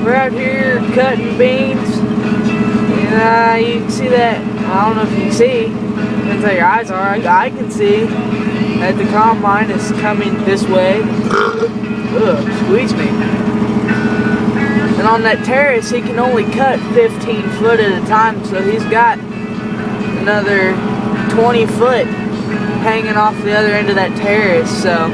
we're out here cutting beans. And you can see that, I don't know if you can see, depends how your eyes are, I can see that the combine is coming this way. Ugh, squeeze me. And on that terrace, he can only cut 15 foot at a time, so he's got another 20 foot hanging off the other end of that terrace, so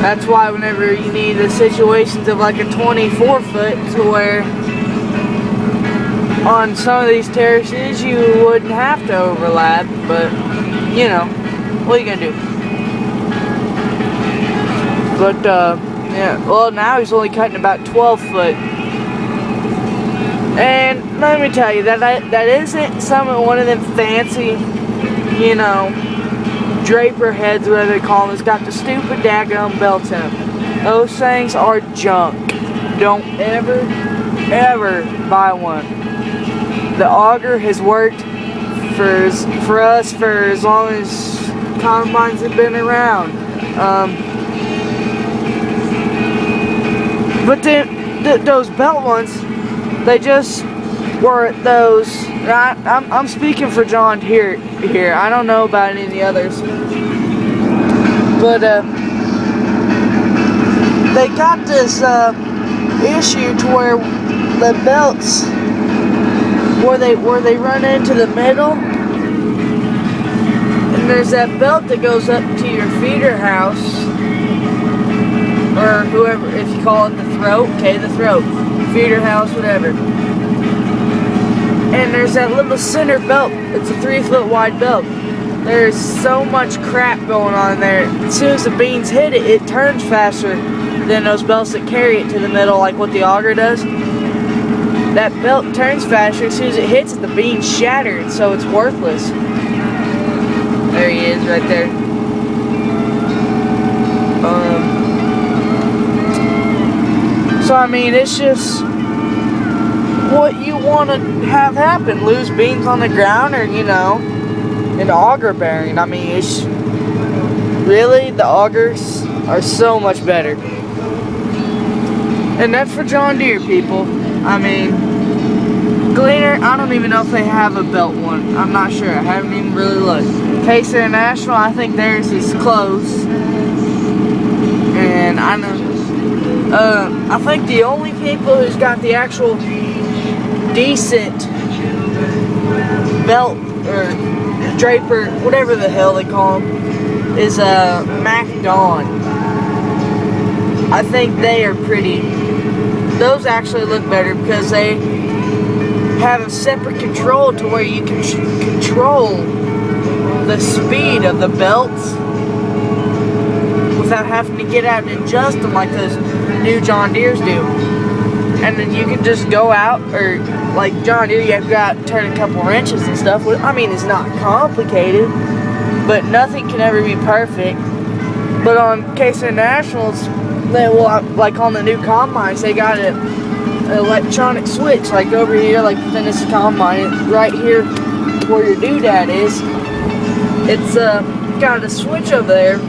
that's why whenever you need the situations of like a 24 foot to where on some of these terraces you wouldn't have to overlap, but you know, what are you gonna do? But yeah, well now he's only cutting about 12 foot. And let me tell you, that isn't one of them fancy, you know, draper heads, whatever they call them. It's got the stupid daggum belts in them. Those things are junk. Don't ever buy one. The auger has worked for us for as long as combines have been around. But then those belt ones, they just weren't those. I'm speaking for John here. I don't know about any of the others, but they got this issue to where the belts, where they run into the middle, and there's that belt that goes up to your feeder house, or whoever, if you call it the throat, okay, the throat, feeder house, whatever. And there's that little center belt. It's a 3 foot wide belt. There's so much crap going on there. As soon as the beans hit it, it turns faster than those belts that carry it to the middle, like what the auger does. That belt turns faster. As soon as it hits it, the beans shatter, so it's worthless. There he is, right there. So I mean, it's just what you want to have happen. Lose beans on the ground, or you know, an auger bearing. I mean, it's really, the augers are so much better. And that's for John Deere, people. I mean, Gleaner, I don't even know if they have a belt one. I'm not sure. I haven't even really looked. Case International, I think theirs is closed. And I know, I think the only people who's got the actual decent belt or draper, whatever the hell they call them, is MacDon. I think they are pretty. Those actually look better because they have a separate control to where you can control the speed of the belts without having to get out and adjust them like those new John Deere's do. And then you can just go out, or like John Deere, you have got to turn a couple wrenches and stuff. I mean, it's not complicated, but nothing can ever be perfect. But on Case Internationals, they will, like on the new combines, they got an electronic switch, like over here, like within this combine, right here where your doodad is. It's got a switch over there.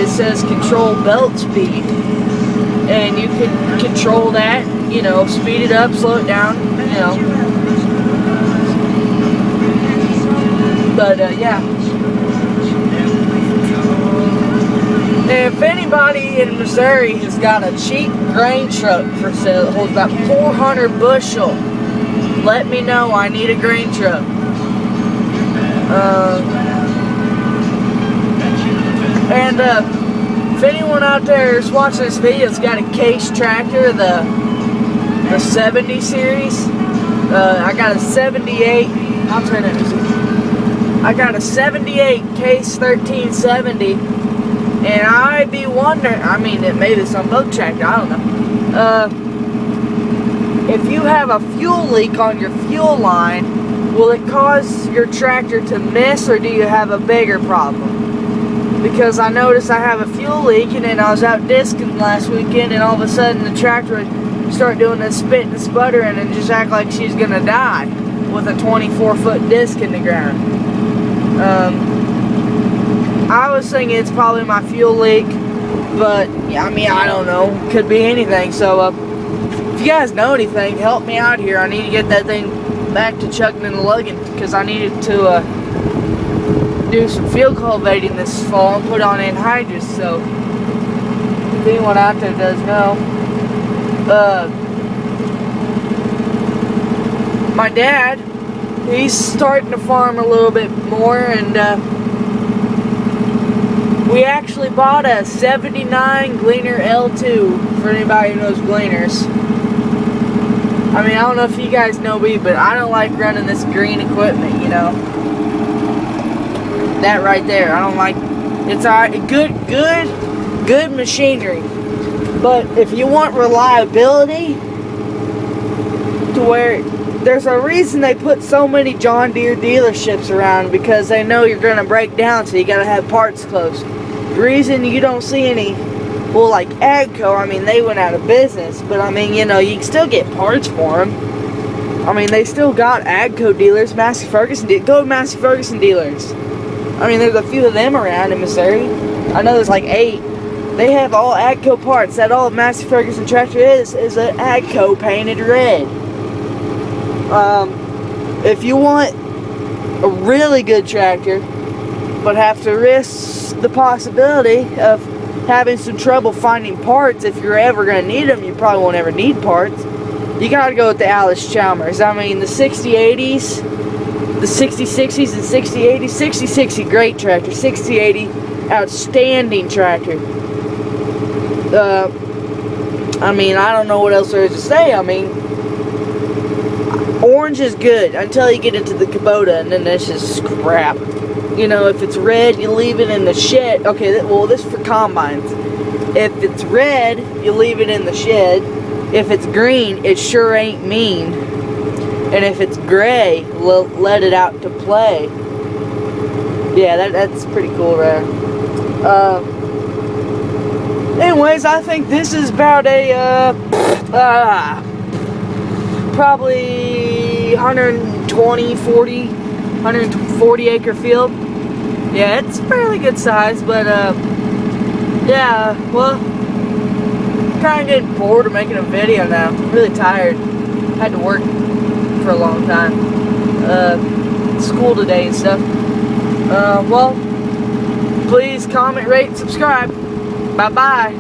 It says control belt speed, and you can control that. You know, speed it up, slow it down. You know, but yeah. If anybody in Missouri has got a cheap grain truck for sale that holds about 400 bushel, let me know. I need a grain truck. And if anyone out there is watching this video has got a Case tractor, the 70 series, I got a 78. I'll turn it. I got a 78 Case 1370. And I'd be wondering, I mean, it maybe it's some boat tractor, I don't know. If you have a fuel leak on your fuel line, will it cause your tractor to miss, or do you have a bigger problem? Because I noticed I have a fuel leak, and then I was out disking last weekend, and all of a sudden the tractor would start doing this spit and sputtering and just act like she's gonna die with a 24-foot disc in the ground. I was thinking it's probably my fuel leak. But yeah, I mean, I don't know. Could be anything. So if you guys know anything, help me out here. I need to get that thing back to chucking and lugging, because I needed to do some field cultivating this fall and put on anhydrous. So if anyone out there does know, my dad, he's starting to farm a little bit more, and we actually bought a 79 Gleaner L2, for anybody who knows Gleaners. I mean, I don't know if you guys know me, but I don't like running this green equipment, you know. That right there, I don't like. It's alright, good machinery. But if you want reliability, to where there's a reason they put so many John Deere dealerships around, because they know you're gonna break down, so you gotta have parts close. The reason you don't see any, well, like Agco, I mean, they went out of business, but I mean, you know, you can still get parts for them. I mean, they still got Agco dealers, Massey Ferguson, go to Massey Ferguson dealers. I mean, there's a few of them around in Missouri. I know there's like 8. They have all Agco parts. That all Massey Ferguson tractor is an Agco painted red. If you want a really good tractor, but have to risk the possibility of having some trouble finding parts, if you're ever going to need them, you probably won't ever need parts, you got to go with the Alice Chalmers. I mean, the 6080s, the 6060s and 6080s, 6060 great tractor, 6080 outstanding tractor. I mean, I don't know what else there is to say. I mean, orange is good until you get into the Kubota, and then that's just crap. You know, if it's red, you leave it in the shed. Okay, well, this is for combines. If it's red, you leave it in the shed. If it's green, it sure ain't mean. And if it's gray, let it out to play. Yeah, that's pretty cool, right? Anyways, I think this is about a probably 140 acre field. Yeah, it's fairly good size, but yeah, well, kind of getting bored of making a video now. I'm really tired. Had to work for a long time. School today and stuff. Well, please comment, rate, and subscribe. Bye-bye.